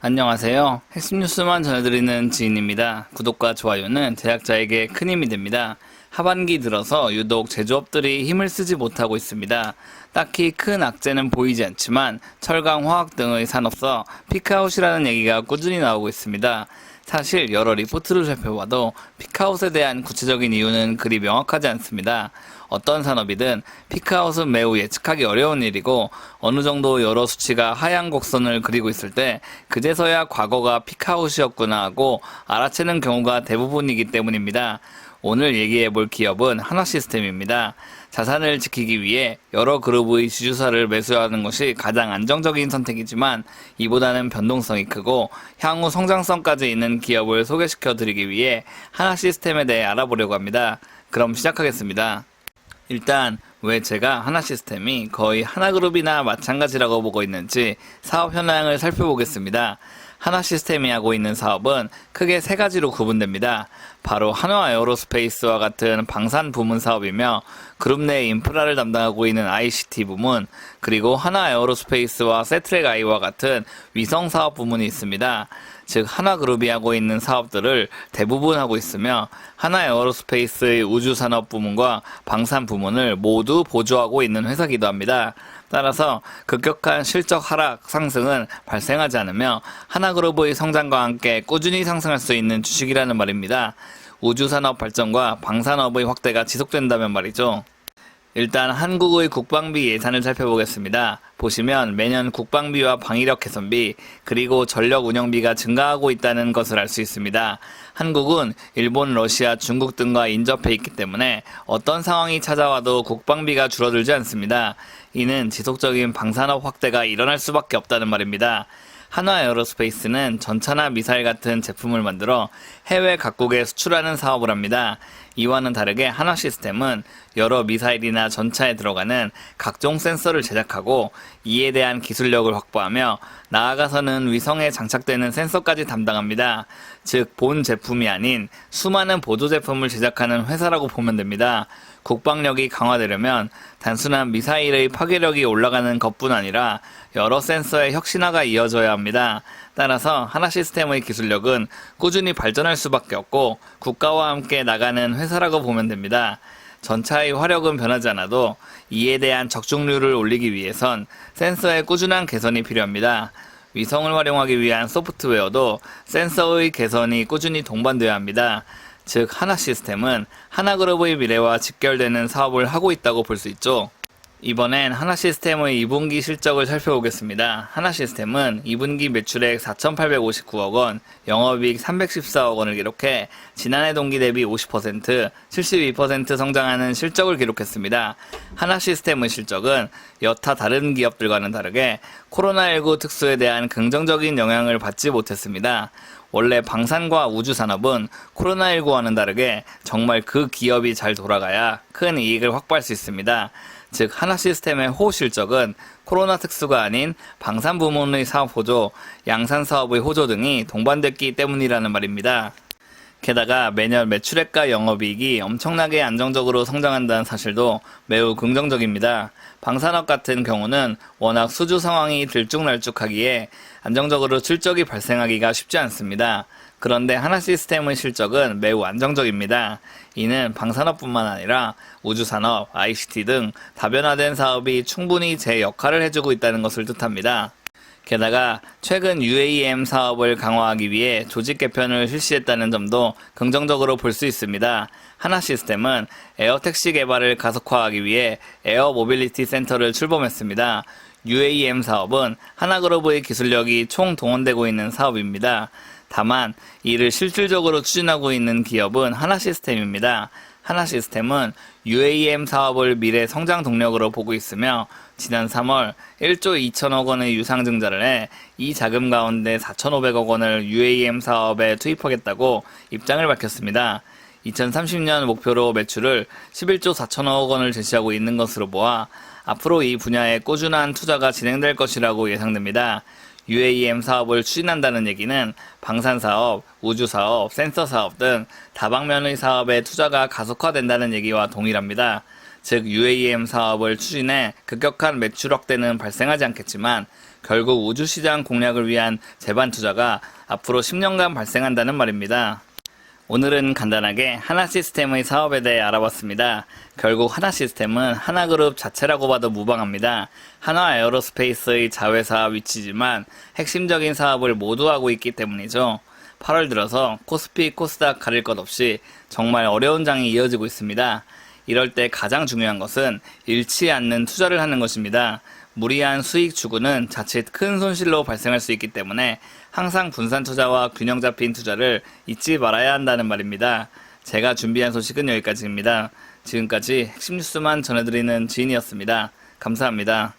안녕하세요. 핵심 뉴스만 전해드리는 지인입니다. 구독과 좋아요는 제작자에게 큰 힘이 됩니다. 하반기 들어서 유독 제조업들이 힘을 쓰지 못하고 있습니다. 딱히 큰 악재는 보이지 않지만 철강, 화학 등의 산업서 피크아웃이라는 얘기가 꾸준히 나오고 있습니다. 사실 여러 리포트를 살펴봐도 피크아웃에 대한 구체적인 이유는 그리 명확하지 않습니다. 어떤 산업이든 피크아웃은 매우 예측하기 어려운 일이고 어느 정도 여러 수치가 하향 곡선을 그리고 있을 때 그제서야 과거가 피크아웃이었구나 하고 알아채는 경우가 대부분이기 때문입니다. 오늘 얘기해 볼 기업은 하나시스템입니다. 자산을 지키기 위해 여러 그룹의 지주사를 매수하는 것이 가장 안정적인 선택이지만 이보다는 변동성이 크고 향후 성장성까지 있는 기업을 소개시켜 드리기 위해 하나시스템에 대해 알아보려고 합니다. 그럼 시작하겠습니다. 일단 왜 제가 하나시스템이 거의 하나그룹이나 마찬가지라고 보고 있는지 사업 현황을 살펴보겠습니다. 하나시스템이 하고 있는 사업은 크게 세 가지로 구분됩니다. 바로 한화에어로스페이스와 같은 방산 부문 사업이며 그룹 내 인프라를 담당하고 있는 ICT 부문, 그리고 한화에어로스페이스와 세트랙아이와 같은 위성 사업 부문이 있습니다. 즉 하나그룹이 하고 있는 사업들을 대부분 하고 있으며 한화에어로스페이스의 우주산업 부문과 방산 부문을 모두 보조하고 있는 회사이기도 합니다. 따라서 급격한 실적 하락 상승은 발생하지 않으며 하나그룹의 성장과 함께 꾸준히 상승할 수 있는 주식이라는 말입니다. 우주산업 발전과 방산업의 확대가 지속된다면 말이죠. 일단 한국의 국방비 예산을 살펴보겠습니다. 보시면 매년 국방비와 방위력 개선비 그리고 전력 운영비가 증가하고 있다는 것을 알 수 있습니다. 한국은 일본, 러시아, 중국 등과 인접해 있기 때문에 어떤 상황이 찾아와도 국방비가 줄어들지 않습니다. 이는 지속적인 방산업 확대가 일어날 수밖에 없다는 말입니다. 한화에어로스페이스는 전차나 미사일 같은 제품을 만들어 해외 각국에 수출하는 사업을 합니다. 이와는 다르게 하나시스템은 여러 미사일이나 전차에 들어가는 각종 센서를 제작하고 이에 대한 기술력을 확보하며 나아가서는 위성에 장착되는 센서까지 담당합니다. 즉 본 제품이 아닌 수많은 보조 제품을 제작하는 회사라고 보면 됩니다. 국방력이 강화되려면 단순한 미사일의 파괴력이 올라가는 것뿐 아니라 여러 센서의 혁신화가 이어져야 합니다. 따라서 하나시스템의 기술력은 꾸준히 발전할 수밖에 없고 국가와 함께 나가는 회사라고 보면 됩니다. 전차의 화력은 변하지 않아도 이에 대한 적중률을 올리기 위해선 센서의 꾸준한 개선이 필요합니다. 위성을 활용하기 위한 소프트웨어도 센서의 개선이 꾸준히 동반되어야 합니다. 즉 하나시스템은 하나그룹의 미래와 직결되는 사업을 하고 있다고 볼 수 있죠. 이번엔 하나시스템의 2분기 실적을 살펴보겠습니다. 하나시스템은 2분기 매출액 4,859억 원, 영업이익 314억 원을 기록해 지난해 동기 대비 50%, 72% 성장하는 실적을 기록했습니다. 하나시스템의 실적은 여타 다른 기업들과는 다르게 코로나19 특수에 대한 긍정적인 영향을 받지 못했습니다. 원래 방산과 우주산업은 코로나19와는 다르게 정말 그 기업이 잘 돌아가야 큰 이익을 확보할 수 있습니다. 즉 하나시스템의 호 실적은 코로나 특수가 아닌 방산 부문의 사업 호조, 양산 사업의 호조 등이 동반됐기 때문이라는 말입니다. 게다가 매년 매출액과 영업이익이 엄청나게 안정적으로 성장한다는 사실도 매우 긍정적입니다. 방산업 같은 경우는 워낙 수주 상황이 들쭉날쭉하기에 안정적으로 실적이 발생하기가 쉽지 않습니다. 그런데 하나시스템의 실적은 매우 안정적입니다. 이는 방산업뿐만 아니라 우주산업, ICT 등 다변화된 사업이 충분히 제 역할을 해주고 있다는 것을 뜻합니다. 게다가 최근 UAM 사업을 강화하기 위해 조직 개편을 실시했다는 점도 긍정적으로 볼 수 있습니다. 하나시스템은 에어택시 개발을 가속화하기 위해 에어 모빌리티 센터를 출범했습니다. UAM 사업은 하나그룹의 기술력이 총동원되고 있는 사업입니다. 다만 이를 실질적으로 추진하고 있는 기업은 하나시스템입니다. 하나시스템은 UAM 사업을 미래 성장 동력으로 보고 있으며 지난 3월 1조 2천억 원의 유상증자를 해 이 자금 가운데 4,500억 원을 UAM 사업에 투입하겠다고 입장을 밝혔습니다. 2030년 목표로 매출을 11조 4천억 원을 제시하고 있는 것으로 보아 앞으로 이 분야에 꾸준한 투자가 진행될 것이라고 예상됩니다. UAM 사업을 추진한다는 얘기는 방산사업, 우주사업, 센서사업 등 다방면의 사업에 투자가 가속화된다는 얘기와 동일합니다. 즉 UAM 사업을 추진해 급격한 매출 확대는 발생하지 않겠지만 결국 우주시장 공략을 위한 재반 투자가 앞으로 10년간 발생한다는 말입니다. 오늘은 간단하게 하나시스템의 사업에 대해 알아봤습니다. 결국 하나시스템은 하나그룹 자체라고 봐도 무방합니다. 한화에어로스페이스의 자회사 위치지만 핵심적인 사업을 모두 하고 있기 때문이죠. 8월 들어서 코스피, 코스닥 가릴 것 없이 정말 어려운 장이 이어지고 있습니다. 이럴 때 가장 중요한 것은 잃지 않는 투자를 하는 것입니다. 무리한 수익 추구는 자칫 큰 손실로 발생할 수 있기 때문에 항상 분산 투자와 균형 잡힌 투자를 잊지 말아야 한다는 말입니다. 제가 준비한 소식은 여기까지입니다. 지금까지 핵심 뉴스만 전해드리는 지인이었습니다. 감사합니다.